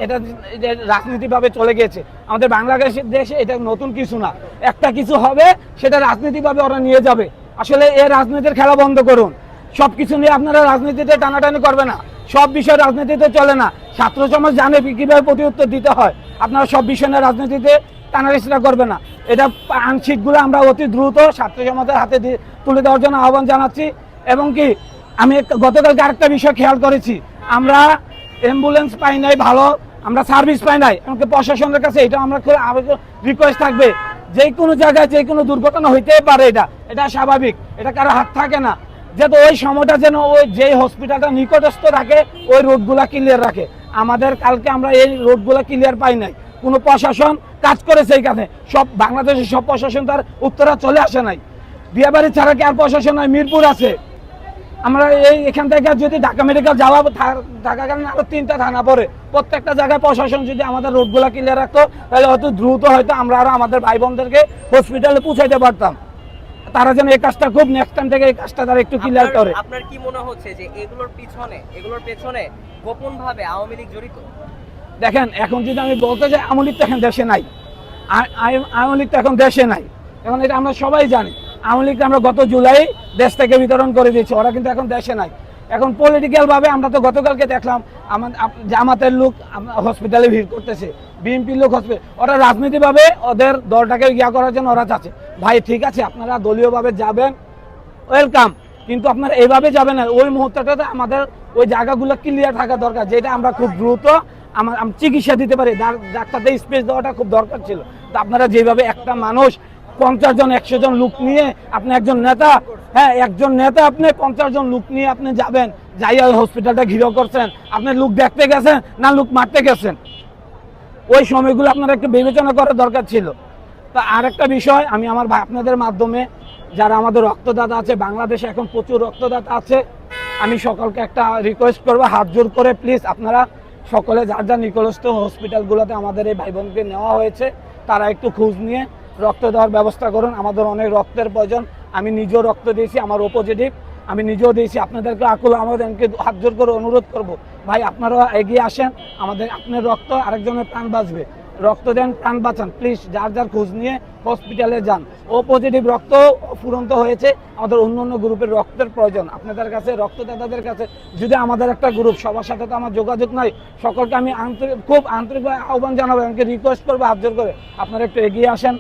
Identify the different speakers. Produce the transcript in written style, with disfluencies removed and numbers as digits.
Speaker 1: এটা রাজনীতিভাবে চলে গেছে। আমাদের বাংলাদেশের দেশে এটা নতুন কিছু না, একটা কিছু হবে সেটা রাজনীতিভাবে ওরা নিয়ে যাবে। আসলে এই রাজনীতির খেলা বন্ধ করুন। সব কিছু নিয়ে আপনারা রাজনীতিতে টানাটানি করবে না, সব বিষয় রাজনীতিতে চলে না। ছাত্র সমাজ জানে কীভাবে প্রতি উত্তর দিতে হয়। আপনারা সব বিষয় নিয়ে রাজনীতিতে টানারেসটা করবে না। এটা আংশিকগুলো আমরা অতি দ্রুত ছাত্র সমাজের হাতে তুলে দেওয়ার জন্য আহ্বান জানাচ্ছি। এবং কি আমি গতকালকে আরেকটা বিষয় খেয়াল করেছি, আমরা অ্যাম্বুলেন্স পাই নাই, ভালো আমরা সার্ভিস পাই নাই। এমনকি প্রশাসনের কাছে এটা আমরা রিকোয়েস্ট থাকবে, যে কোনো জায়গায় যে কোনো দুর্ঘটনা হইতেই পারে, এটা স্বাভাবিক, এটা কারো হাত থাকে না। যাতে ওই সময়টা যেন ওই যে হসপিটালটা নিকটস্থ রাখে, ওই রোডগুলা ক্লিয়ার রাখে। আমাদের কালকে আমরা এই রোডগুলা ক্লিয়ার পাই নাই, কোনো প্রশাসন কাজ করেছে এই কাজে। সব বাংলাদেশের সব প্রশাসন তার উত্তরা চলে আসে নাই। বিয়াবাড়ি ছাড়া কি আর প্রশাসন নাই? মিরপুর আছে। আমরা এখান থেকে যদি ঢাকা মেডিকেল যাওয়া থাকাকালীন আরো 3টা থানা পড়ে, প্রত্যেকটা জায়গায় প্রশাসন যদি আমাদের রোডগুলা ক্লিয়ার রাখতো, তাহলে হয়তো দ্রুত হয়তো আমরা আরো আমাদের ভাই বোনদেরকে হসপিটালে পৌঁছাইতে পারতাম। তারা যেন এই কাজটা খুব নেক্সট টাইম থেকে এই কাজটা তারা একটু ক্লিয়ার করে।
Speaker 2: আপনার কি মনে হচ্ছে যে এগুলোর পেছনে গোপন ভাবে আওয়ামী লীগ জড়িত?
Speaker 1: দেখেন, এখন যদি আমি বলতে যাই, আওয়ামী লীগ তো এখন দেশে নাই। আওয়ামী লীগ তো এখন দেশে নাই, এখন এটা আমরা সবাই জানি। আওয়ামী লীগকে আমরা গত জুলাই দেশ থেকে বিতরণ করে দিয়েছি, ওরা কিন্তু এখন দেশে নাই। এখন পলিটিক্যাল ভাবে আমরা তো গতকালকে দেখলাম জামাতের লোক হসপিটালে ভিড় করতেছে, বিএনপির লোক হসপিটাল, ওরা রাজনীতিভাবে ওদের দলটাকে ইয়া করার জন্য ওরা চাচ্ছে। ভাই ঠিক আছে, আপনারা দলীয়ভাবে যাবেন, ওয়েলকাম, কিন্তু আপনারা এইভাবে যাবেন না। ওই মুহূর্তটাতে আমাদের ওই জায়গাগুলো ক্লিয়ার থাকা দরকার, যেটা আমরা খুব দ্রুত চিকিৎসা দিতে পারি। ডাক্তারদের স্পেস দেওয়াটা খুব দরকার ছিল। তো আপনারা যেভাবে একটা মানুষ 50 জন 100 জন লোক নিয়ে, আপনি একজন নেতা, হ্যাঁ একজন নেতা, আপনি 50 জন লোক নিয়ে আপনি যাবেন, যাইয়া হসপিটালটা ঘিরাও করছেন, আপনি লোক দেখতে গেছেন না লোক মারতে গেছেন? ওই সময়গুলো আপনারা একটু বিবেচনা করার দরকার ছিল। তা আরেকটা বিষয়, আমি আমার আপনাদের মাধ্যমে যারা আমাদের রক্তদাতা আছে, বাংলাদেশে এখন প্রচুর রক্তদাতা আছে, আমি সকলকে একটা রিকোয়েস্ট করবো, হাত জোর করে প্লিজ আপনারা সকলে যার যার নিকটস্থ হসপিটালগুলোতে আমাদের এই ভাই বোনকে নেওয়া হয়েছে, তারা একটু খোঁজ নিয়ে রক্ত দেওয়ার ব্যবস্থা করুন। আমাদের অনেক রক্তের প্রয়োজন। আমি নিজেও রক্ত দিয়েছি, আমার ও পজিটিভ, আমি নিজেও দিয়েছি। আপনাদেরকে আমাদেরকে হাত জোর করে অনুরোধ করব, ভাই আপনারা এগিয়ে আসেন, আমাদের আপনার রক্ত আরেকজনের প্রাণ বাঁচবে। রক্ত দেন, প্রাণ বাঁচান প্লিজ। যার যার খোঁজ নিয়ে হসপিটালে যান। ও পজিটিভ রক্ত ফুরন্ত হয়েছে, আমাদের অন্য অন্য গ্রুপের রক্তের প্রয়োজন। আপনাদের কাছে রক্তদাতাদের কাছে যদি আমাদের একটা গ্রুপ, সবার সাথে তো আমার যোগাযোগ নাই, সকলকে আমি খুব আন্তরিকভাবে আহ্বান জানাবো, আমাকে রিকোয়েস্ট করবো হাত জোর করে, আপনারা একটু এগিয়ে আসেন।